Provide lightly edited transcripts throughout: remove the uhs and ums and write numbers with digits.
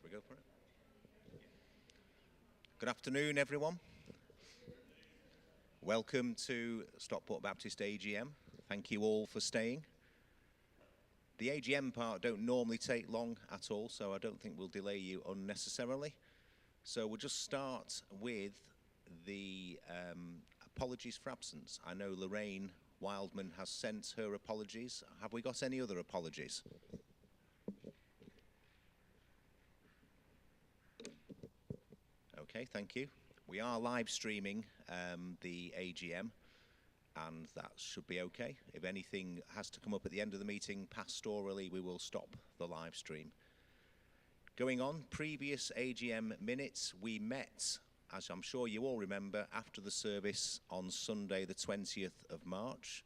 we go for it? Good afternoon, everyone. Welcome to Stockport Baptist AGM. Thank you all for staying. The AGM part don't normally take long at all, so I don't think we'll delay you unnecessarily. So we'll just start with the apologies for absence. I know Lorraine Wildman has sent her apologies. Have we got any other apologies? Okay, thank you. We are live streaming the AGM, and that should be okay. If anything has to come up at the end of the meeting pastorally, we will stop the live stream. Going on, previous AGM minutes, we met, as I'm sure you all remember, after the service on Sunday the 20th of March.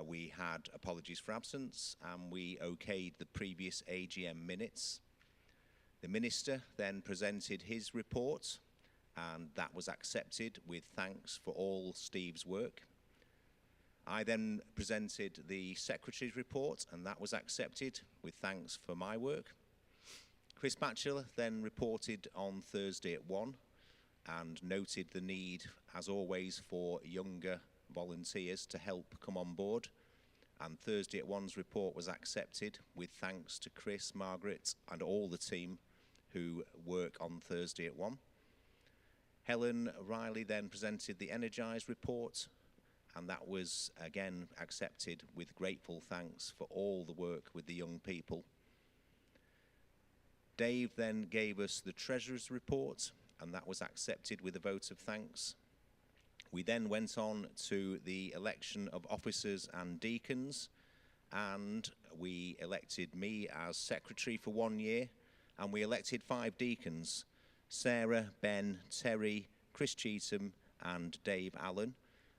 We had apologies for absence and we okayed the previous AGM minutes. The minister then presented his report and that was accepted with thanks for all Steve's work. I then presented the secretary's report and that was accepted with thanks for my work. Chris Batchelor then reported on Thursday at 1 and noted the need, as always, for younger volunteers to help come on board. And Thursday at 1's report was accepted with thanks to Chris, Margaret and all the team who work on Thursday at 1. Helen Riley then presented the Energise report and that was again accepted with grateful thanks for all the work with the young people. Dave then gave us the Treasurer's report and that was accepted with a vote of thanks. We then went on to the election of officers and deacons and we elected me as secretary for 1 year and we elected 5 deacons, Sarah, Ben, Terry, Chris Cheetham and Dave Allen,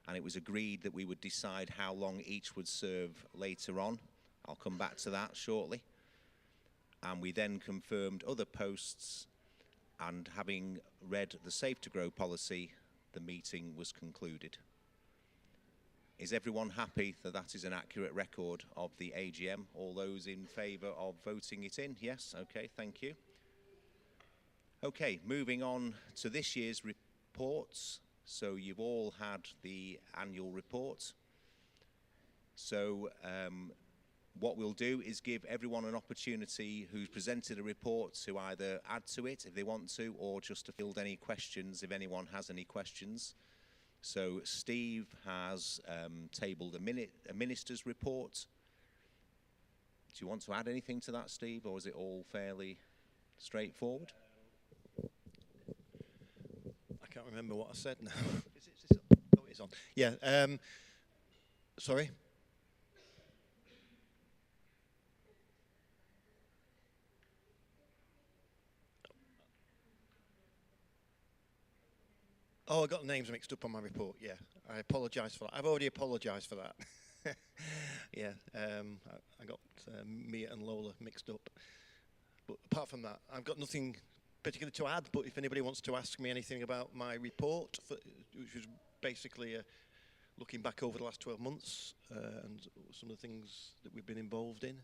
and it was agreed that we would decide how long each would serve later on. I'll come back to that shortly. And we then confirmed other posts, and having read the Safe to Grow policy, the meeting was concluded. Is everyone happy that that is an accurate record of the AGM? All those in favour of voting it in? Yes, okay, thank you. Okay, moving on to this year's reports. So you've all had the annual report. So what we'll do is give everyone an opportunity who's presented a report to either add to it if they want to, or just to field any questions if anyone has any questions. So Steve has tabled a minister's report. Do you want to add anything to that, Steve, or is it all fairly straightforward? I can't remember what I said now. Is it on? Oh, it is on. Yeah. Sorry. Oh, I got the names mixed up on my report, yeah. I apologise for that. I've already apologised for that. Yeah, I got Mia and Lola mixed up. But apart from that, I've got nothing particular to add, but if anybody wants to ask me anything about my report, which was basically looking back over the last 12 months and some of the things that we've been involved in.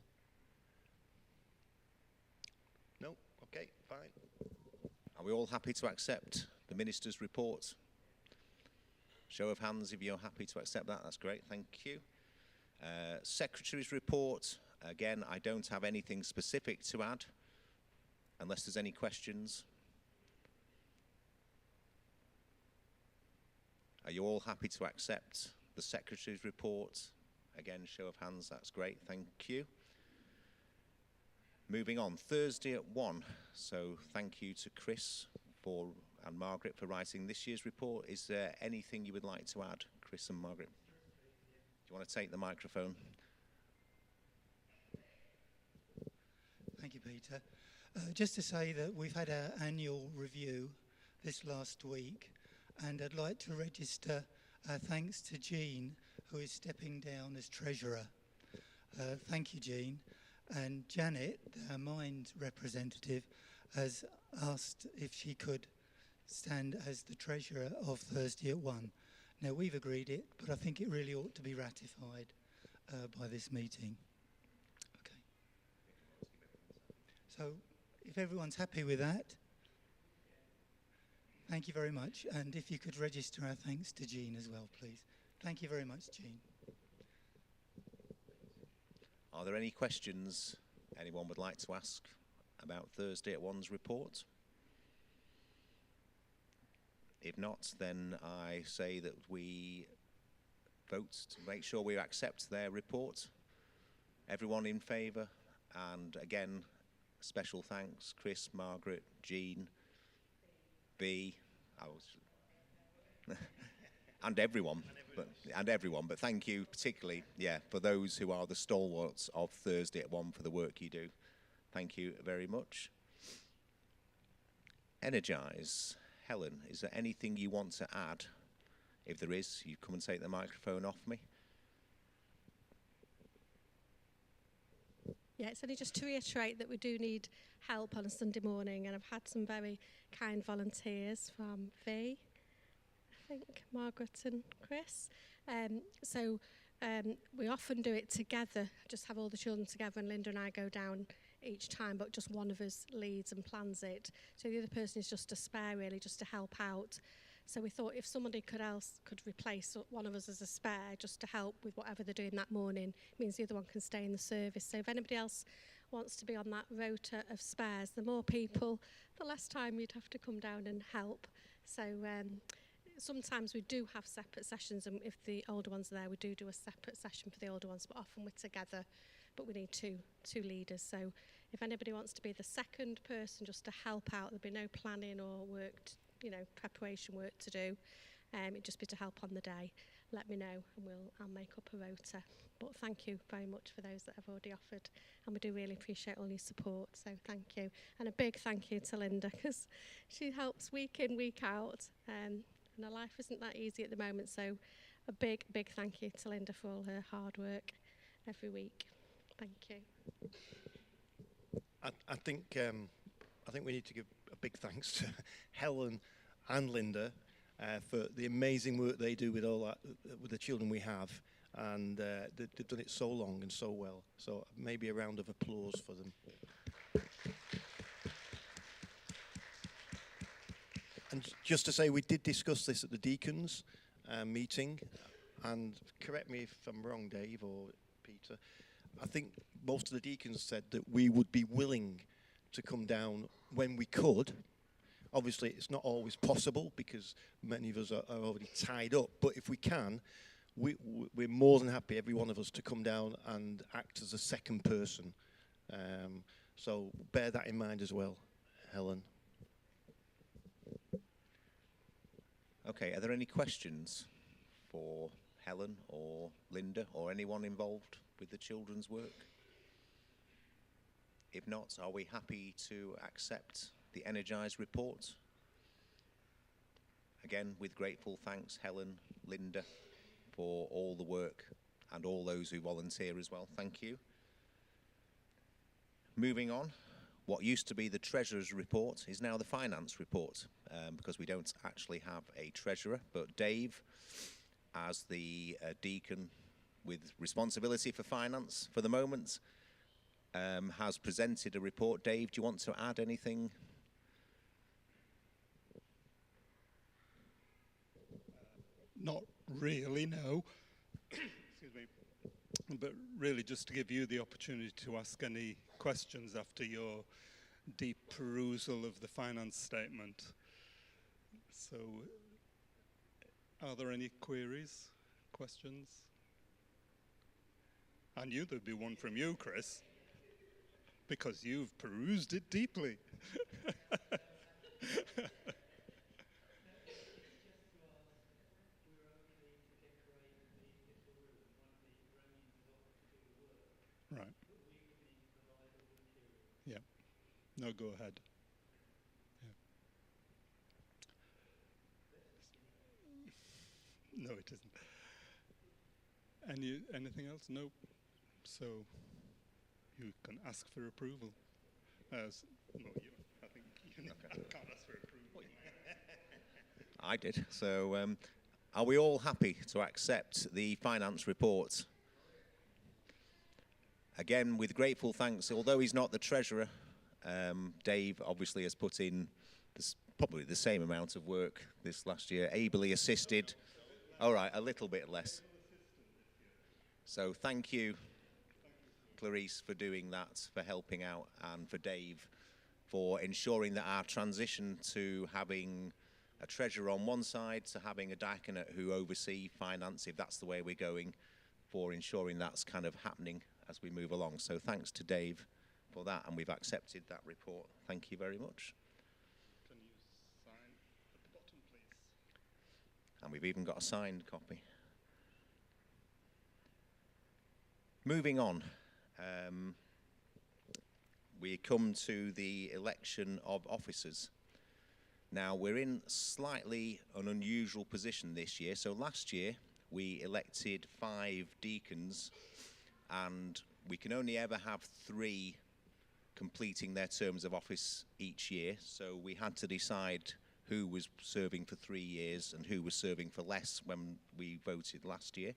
No? Okay, fine. Are we all happy to accept the minister's report? Show of hands if you're happy to accept that. That's great, thank you. Secretary's report. Again, I don't have anything specific to add, unless there's any questions. Are you all happy to accept the Secretary's report? Again, show of hands, that's great, thank you. Moving on, Thursday at 1. So thank you to Chris and Margaret for writing this year's report. Is there anything you would like to add, Chris and Margaret? Do you want to take the microphone? Thank you, Peter. Just to say that we've had our annual review this last week, and I'd like to register our thanks to Jean, who is stepping down as Treasurer. Thank you, Jean. And Janet, our Mind representative, has asked if she could stand as the Treasurer of Thursday at 1. Now, we've agreed it, but I think it really ought to be ratified by this meeting. Okay. So if everyone's happy with that, thank you very much. And if you could register our thanks to Jean as well, please. Thank you very much, Jean. Are there any questions anyone would like to ask about Thursday at One's report? If not, then I say that we vote to make sure we accept their report. Everyone in favour? And again, special thanks, Chris, Margaret, Jean, B, and everyone. But thank you particularly, for those who are the stalwarts of Thursday at One for the work you do. Thank you very much. Energise. Helen, is there anything you want to add? If there is, you come and take the microphone off me. Yeah, it's only just to reiterate that we do need help on a Sunday morning, and I've had some very kind volunteers from V, I think, Margaret and Chris. We often do it together, just have all the children together, and Linda and I go down each time, but just one of us leads and plans it. So the other person is just a spare, really, just to help out. So we thought if somebody could replace one of us as a spare, just to help with whatever they're doing that morning, it means the other one can stay in the service. So if anybody else wants to be on that rota of spares, the more people, the less time you'd have to come down and help. So sometimes we do have separate sessions, and if the older ones are there, we do a separate session for the older ones, but often we're together, but we need two leaders. So if anybody wants to be the second person just to help out, there'll be no planning or work, preparation work to do. It'd just be to help on the day. Let me know and I'll make up a rota. But thank you very much for those that have already offered, and we do really appreciate all your support, so thank you. And a big thank you to Linda, because she helps week in, week out, and her life isn't that easy at the moment, so a big thank you to Linda for all her hard work every week. Thank you. I think we need to give a big thanks to Helen and Linda for the amazing work they do with all that, with the children we have, and they've done it so long and so well. So maybe a round of applause for them. And just to say, we did discuss this at the Deacons meeting, and correct me if I'm wrong, Dave or Peter, I think most of the Deacons said that we would be willing to come down when we could. Obviously, it's not always possible because many of us are already tied up, but if we can, we're more than happy, every one of us, to come down and act as a second person. So bear that in mind as well, Helen. Okay, are there any questions for Helen or Linda or anyone involved with the children's work? If not, are we happy to accept the Energise report? Again, with grateful thanks, Helen, Linda, for all the work and all those who volunteer as well. Thank you. Moving on, what used to be the Treasurer's report is now the Finance report, because we don't actually have a Treasurer, but Dave, as the Deacon with responsibility for finance for the moment, has presented a report. Dave, do you want to add anything? Not really, no. Excuse me. But really just to give you the opportunity to ask any questions after your deep perusal of the finance statement. So, are there any queries, questions? I knew there'd be one from you, Chris, because you've perused it deeply. Right. Yeah. No, go ahead. Yeah. No, it isn't. Anything else? Nope. So you can ask for approval. No, I think I can't ask for approval. I did. So are we all happy to accept the finance report? Again, with grateful thanks, although he's not the Treasurer, Dave obviously has put in probably the same amount of work this last year, ably assisted. All right, a little bit less. So thank you, Clarice, for doing that, for helping out, and for Dave for ensuring that our transition to having a treasurer on one side to having a diaconate who oversee finance, if that's the way we're going, for ensuring that's kind of happening as we move along. So thanks to Dave for that, and we've accepted that report. Thank you very much. Can you sign at the bottom, please? And we've even got a signed copy. Moving on, we come to the election of officers. Now, we're in slightly an unusual position this year. So last year, we elected 5 deacons, and we can only ever have 3 completing their terms of office each year. So we had to decide who was serving for 3 years and who was serving for less when we voted last year.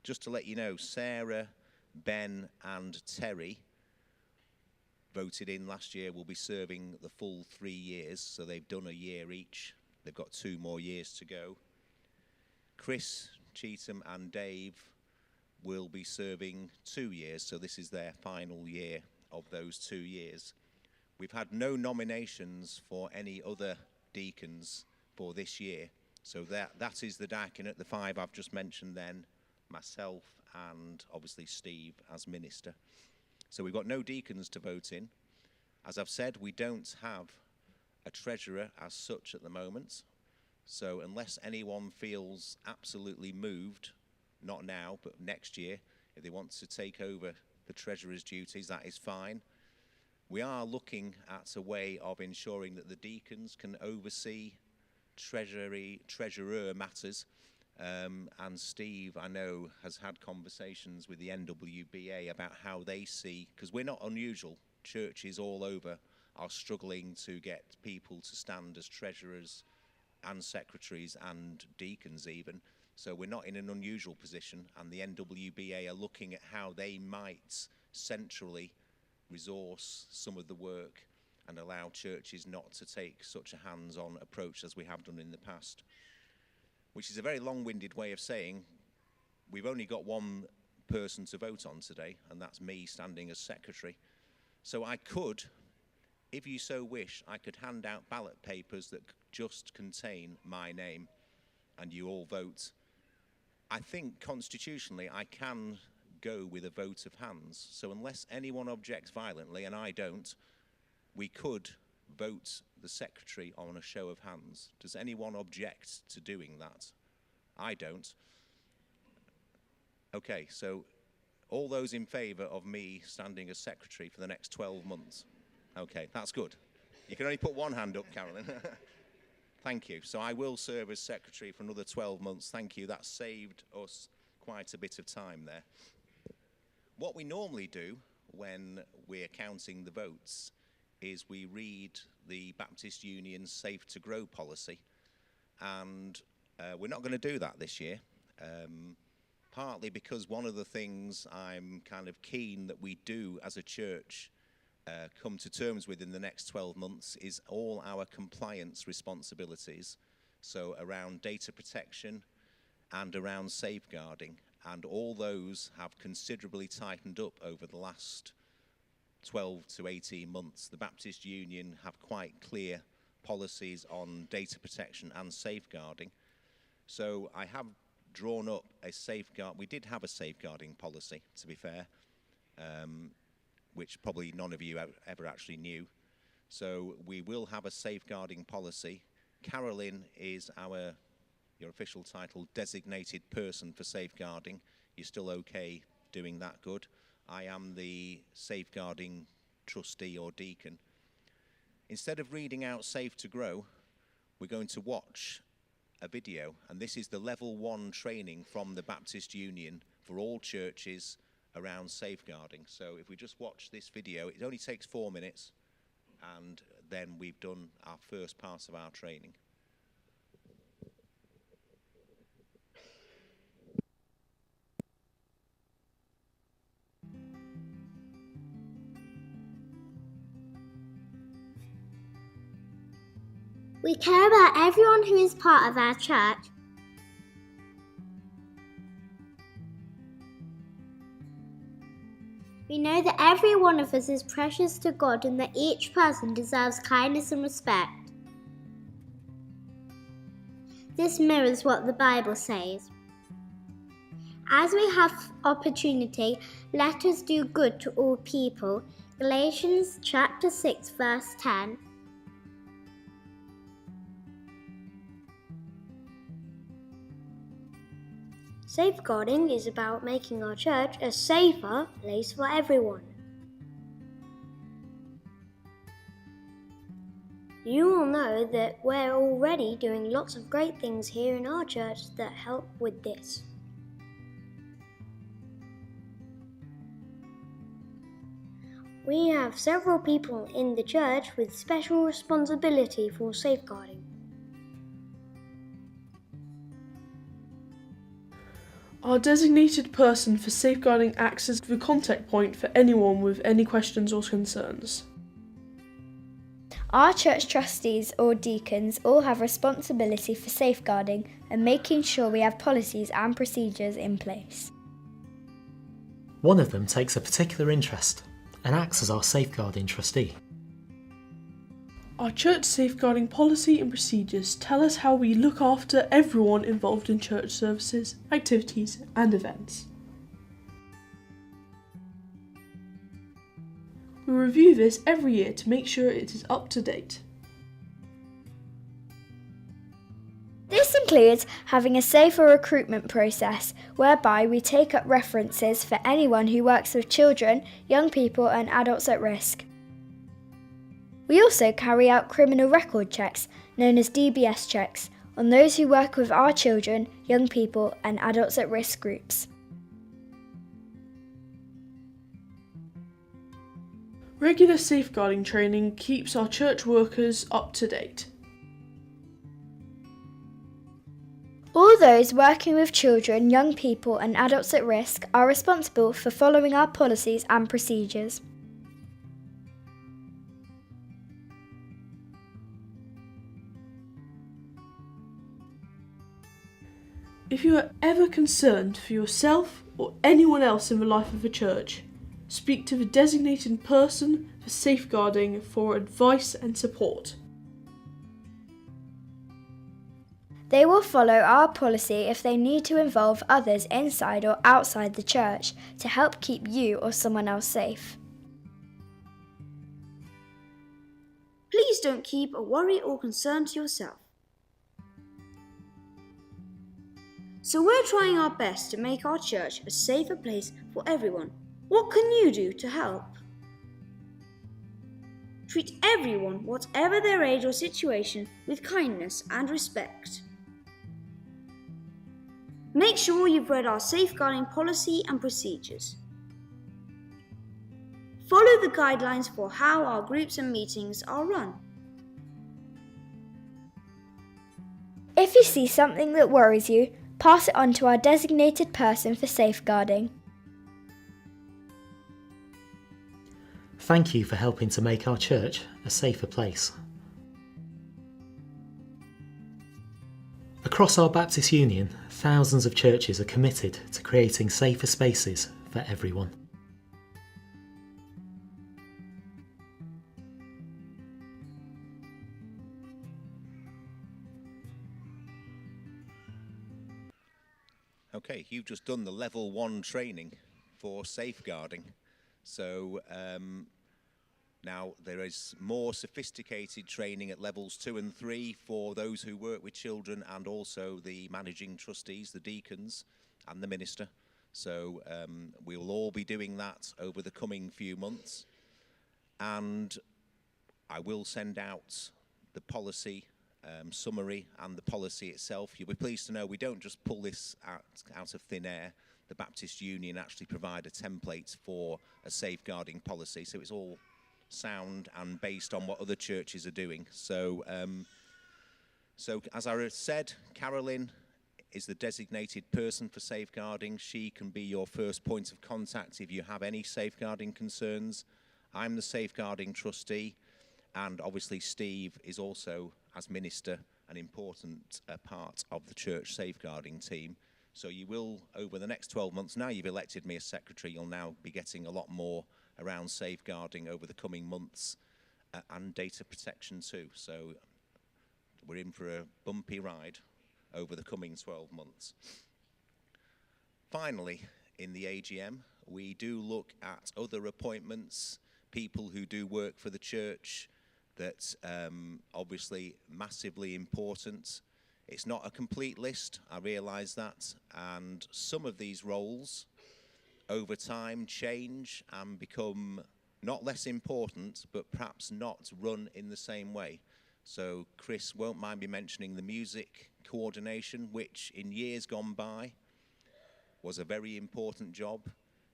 Just to let you know, Sarah, Ben and Terry voted in last year will be serving the full 3 years, so they've done a year each. They've got 2 more years to go. Chris, Cheetham and Dave will be serving 2 years, so this is their final year of those 2 years. We've had no nominations for any other deacons for this year, so that is the diaconate, the 5 I've just mentioned then, myself and obviously Steve as minister. So we've got no deacons to vote in. As I've said, we don't have a treasurer as such at the moment. So unless anyone feels absolutely moved, not now, but next year, if they want to take over the treasurer's duties, that is fine. We are looking at a way of ensuring that the deacons can oversee treasurer matters. And Steve, I know, has had conversations with the NWBA about how they see, because we're not unusual. Churches all over are struggling to get people to stand as treasurers and secretaries and deacons even. So we're not in an unusual position, and the NWBA are looking at how they might centrally resource some of the work and allow churches not to take such a hands-on approach as we have done in the past. Which is a very long-winded way of saying we've only got one person to vote on today, and that's me standing as secretary. So I could, if you so wish, I could hand out ballot papers that just contain my name, and you all vote. I think constitutionally I can go with a vote of hands. So unless anyone objects violently, and I don't, we could vote the secretary on a show of hands. Does anyone object to doing that? I don't. Okay, so all those in favour of me standing as secretary for the next 12 months? Okay, that's good. You can only put one hand up, Carolyn. Thank you. So I will serve as secretary for another 12 months. Thank you. That saved us quite a bit of time there. What we normally do when we're counting the votes is we read the Baptist Union's Safe to Grow policy, and we're not going to do that this year, partly because one of the things I'm kind of keen that we do as a church come to terms with in the next 12 months is all our compliance responsibilities, so around data protection and around safeguarding, and all those have considerably tightened up over the last 12 to 18 months. The Baptist Union have quite clear policies on data protection and safeguarding. So I have drawn up a safeguard. We did have a safeguarding policy, to be fair, which probably none of you ever actually knew. So we will have a safeguarding policy. Carolyn is your official title, designated person for safeguarding. You're still okay doing that? Good. I am the safeguarding trustee or deacon. Instead of reading out Safe to Grow, we're going to watch a video, and this is the level 1 training from the Baptist Union for all churches around safeguarding. So if we just watch this video, it only takes 4 minutes, and then we've done our first part of our training. We care about everyone who is part of our church. We know that every one of us is precious to God and that each person deserves kindness and respect. This mirrors what the Bible says. As we have opportunity, let us do good to all people. Galatians chapter 6 verse 10. Safeguarding is about making our church a safer place for everyone. You all know that we're already doing lots of great things here in our church that help with this. We have several people in the church with special responsibility for safeguarding. Our designated person for safeguarding acts as the contact point for anyone with any questions or concerns. Our church trustees or deacons all have responsibility for safeguarding and making sure we have policies and procedures in place. One of them takes a particular interest and acts as our safeguarding trustee. Our church safeguarding policy and procedures tell us how we look after everyone involved in church services, activities and events. We review this every year to make sure it is up to date. This includes having a safer recruitment process whereby we take up references for anyone who works with children, young people and adults at risk. We also carry out criminal record checks, known as DBS checks, on those who work with our children, young people and adults at risk groups. Regular safeguarding training keeps our church workers up to date. All those working with children, young people and adults at risk are responsible for following our policies and procedures. If you are ever concerned for yourself or anyone else in the life of the church, speak to the designated person for safeguarding for advice and support. They will follow our policy if they need to involve others inside or outside the church to help keep you or someone else safe. Please don't keep a worry or concern to yourself. So we're trying our best to make our church a safer place for everyone. What can you do to help? Treat everyone, whatever their age or situation, with kindness and respect. Make sure you've read our safeguarding policy and procedures. Follow the guidelines for how our groups and meetings are run. If you see something that worries you, pass it on to our designated person for safeguarding. Thank you for helping to make our church a safer place. Across our Baptist Union, thousands of churches are committed to creating safer spaces for everyone. Okay, you've just done the level 1 training for safeguarding. So now there is more sophisticated training at levels 2 and 3 for those who work with children and also the managing trustees, the deacons and the minister. So we will all be doing that over the coming few months. And I will send out the policy summary and the policy itself. You'll be pleased to know we don't just pull this out of thin air. The Baptist Union actually provide a template for a safeguarding policy, so it's all sound and based on what other churches are doing. So, as I said, Carolyn is the designated person for safeguarding. She can be your first point of contact if you have any safeguarding concerns. I'm the safeguarding trustee, and obviously Steve is also as minister, an important part of the church safeguarding team. So you will, over the next 12 months, now you've elected me as secretary, you'll now be getting a lot more around safeguarding over the coming months, and data protection too. So we're in for a bumpy ride over the coming 12 months. Finally, in the AGM, we do look at other appointments, people who do work for the church, that's obviously massively important. It's not a complete list, I realise that, and some of these roles over time change and become not less important, but perhaps not run in the same way. So Chris won't mind me mentioning the music coordination, which in years gone by was a very important job.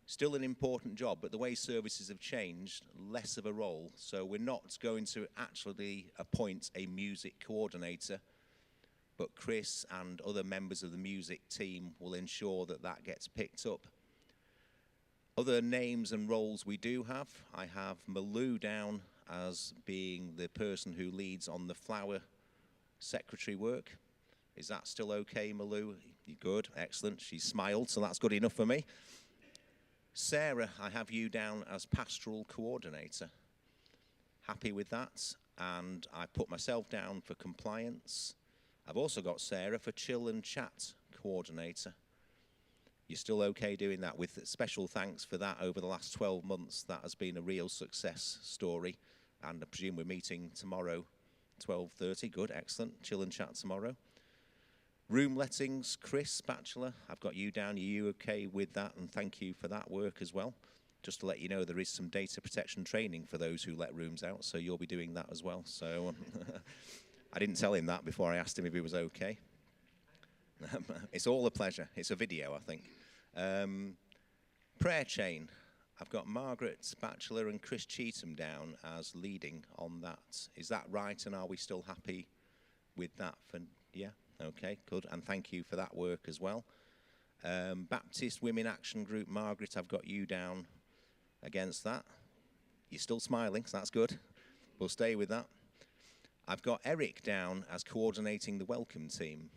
Still an important job, but the way services have changed, less of a role. So we're not going to actually appoint a music coordinator, but Chris and other members of the music team will ensure that that gets picked up. Other names and roles we do have, I have Malou down as being the person who leads on the flower secretary work. Is that still okay, Malou? You good? Excellent. She smiled, so that's good enough for me. Sarah, I have you down as pastoral coordinator. Happy with that. And I put myself down for compliance. I've also got Sarah for chill and chat coordinator. You're still okay doing that? With special thanks for that over the last 12 months. That has been a real success story. And I presume we're meeting tomorrow, 12:30. Good, excellent. Chill and chat tomorrow. Room lettings, Chris, Bachelor, I've got you down. Are you okay with that? And thank you for that work as well. Just to let you know, there is some data protection training for those who let rooms out, so you'll be doing that as well. So I didn't tell him that before I asked him if he was okay. It's all a pleasure. It's a video, I think. Prayer chain. I've got Margaret Bachelor and Chris Cheetham down as leading on that. Is that right? And are we still happy with that? Yeah? Okay, good. And thank you for that work as well. Baptist Women Action Group, Margaret, I've got you down against that. You're still smiling, so that's good. We'll stay with that. I've got Eric down as coordinating the welcome team.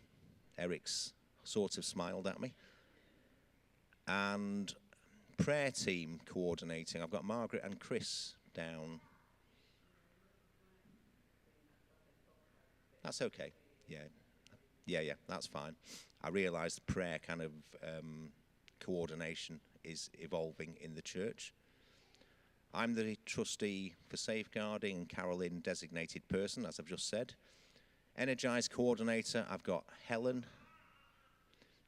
Eric's sort of smiled at me. And prayer team coordinating, I've got Margaret and Chris down. That's okay, yeah. Yeah, that's fine. I realise the prayer kind of coordination is evolving in the church. I'm the trustee for safeguarding, and Carolyn designated person, as I've just said. Energise coordinator, I've got Helen.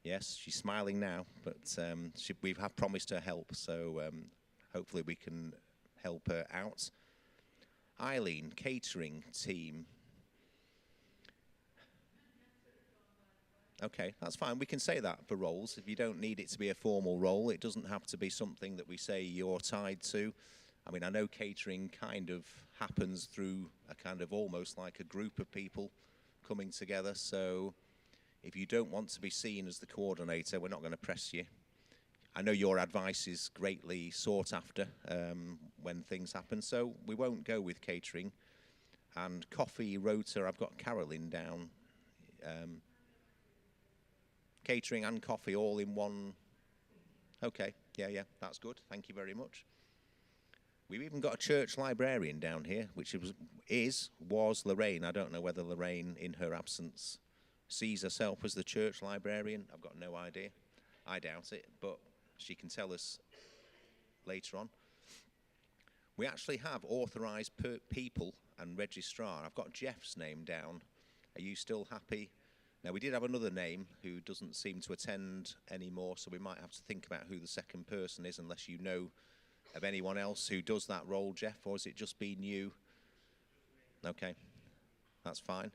Yes, she's smiling now, but we have promised her help, so hopefully we can help her out. Eileen, catering team. Okay, that's fine. We can say that for roles. If you don't need it to be a formal role, it doesn't have to be something that we say you're tied to. I mean, I know catering kind of happens through a kind of almost like a group of people coming together. So if you don't want to be seen as the coordinator, we're not going to press you. I know your advice is greatly sought after when things happen, so we won't go with catering. And coffee rota, I've got Carolyn down. Catering and coffee all in one. Okay, yeah, that's good. Thank you very much. We've even got a church librarian down here, which was Lorraine. I don't know whether Lorraine, in her absence, sees herself as the church librarian. I've got no idea. I doubt it, but she can tell us later on. We actually have authorised people and registrar. I've got Jeff's name down. Are you still happy? Now, we did have another name who doesn't seem to attend anymore, so we might have to think about who the second person is, unless you know of anyone else who does that role, Jeff, or has it just been you? Okay, that's fine.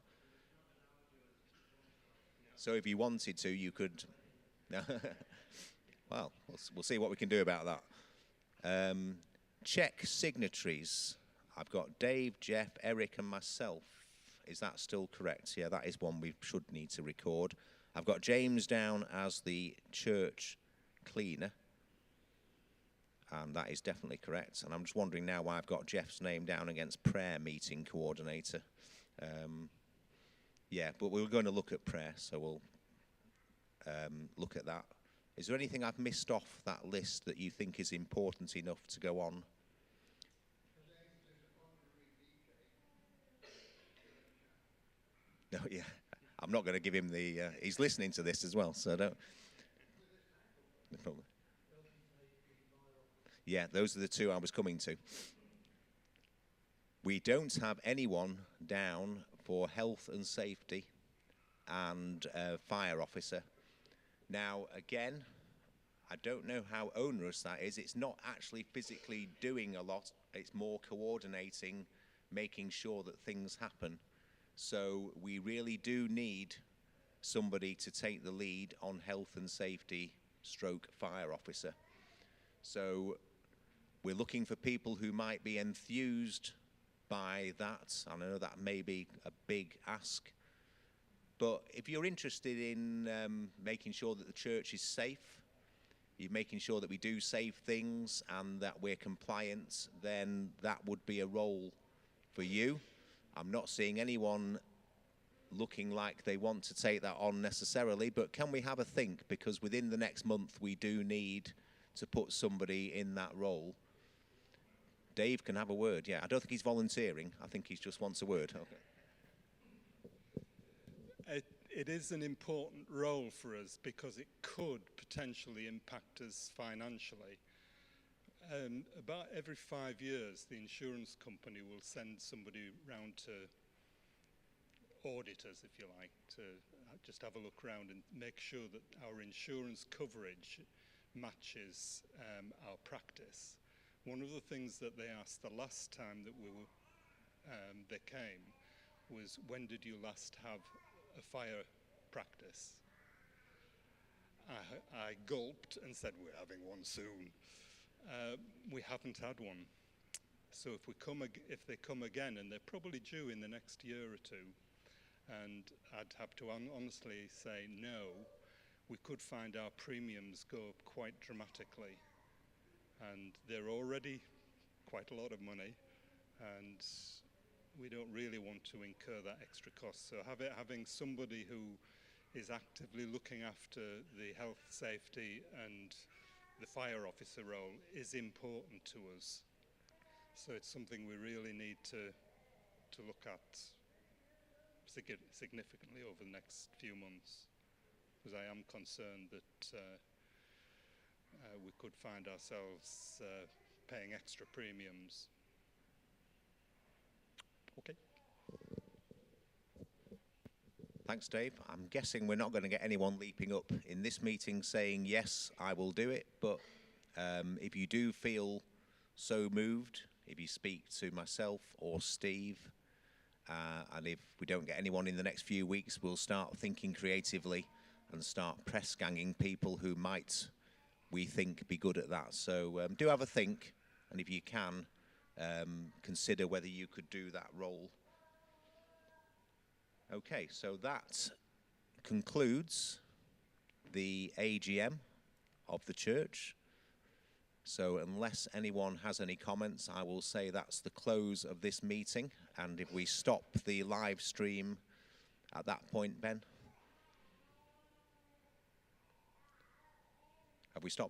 So if you wanted to, you could... Well, we'll see what we can do about that. Check signatories. I've got Dave, Jeff, Eric and myself. Is that still correct? Yeah, that is one we should need to record. I've got James down as the church cleaner. And that is definitely correct. And I'm just wondering now why I've got Jeff's name down against prayer meeting coordinator. Yeah, but we're going to look at prayer, so we'll look at that. Is there anything I've missed off that list that you think is important enough to go on? No, yeah. I'm not going to give him the... he's listening to this as well, so don't... No problem. Yeah, those are the two I was coming to. We don't have anyone down for health and safety and fire officer. Now, again, I don't know how onerous that is. It's not actually physically doing a lot. It's more coordinating, making sure that things happen. So we really do need somebody to take the lead on health and safety stroke fire officer. So we're looking for people who might be enthused by that. I know that may be a big ask. But if you're interested in making sure that the church is safe, you're making sure that we do safe things and that we're compliant, then that would be a role for you. I'm not seeing anyone looking like they want to take that on necessarily, but can we have a think? Because within the next month, we do need to put somebody in that role. Dave can have a word, yeah. I don't think he's volunteering. I think he just wants a word. Okay. It is an important role for us because it could potentially impact us financially. About every 5 years, the insurance company will send somebody round to audit us, if you like, to just have a look around and make sure that our insurance coverage matches our practice. One of the things that they asked the last time that they came was, when did you last have a fire practice? I gulped and said, we're having one soon. We haven't had one. So if they come again, and they're probably due in the next year or two, and I'd have to honestly say no, we could find our premiums go up quite dramatically. And they're already quite a lot of money, and we don't really want to incur that extra cost. So having somebody who is actively looking after the health, safety and the fire officer role is important to us. So it's something we really need to look at significantly over the next few months, because I am concerned that we could find ourselves paying extra premiums. Okay. Thanks, Dave. I'm guessing we're not going to get anyone leaping up in this meeting saying, yes, I will do it. But if you do feel so moved, if you speak to myself or Steve, and if we don't get anyone in the next few weeks, we'll start thinking creatively and start press ganging people who might, we think, be good at that. So do have a think, and if you can, consider whether you could do that role. Okay, so that concludes the AGM of the church. So unless anyone has any comments, I will say that's the close of this meeting. And if we stop the live stream at that point, Ben? Have we stopped?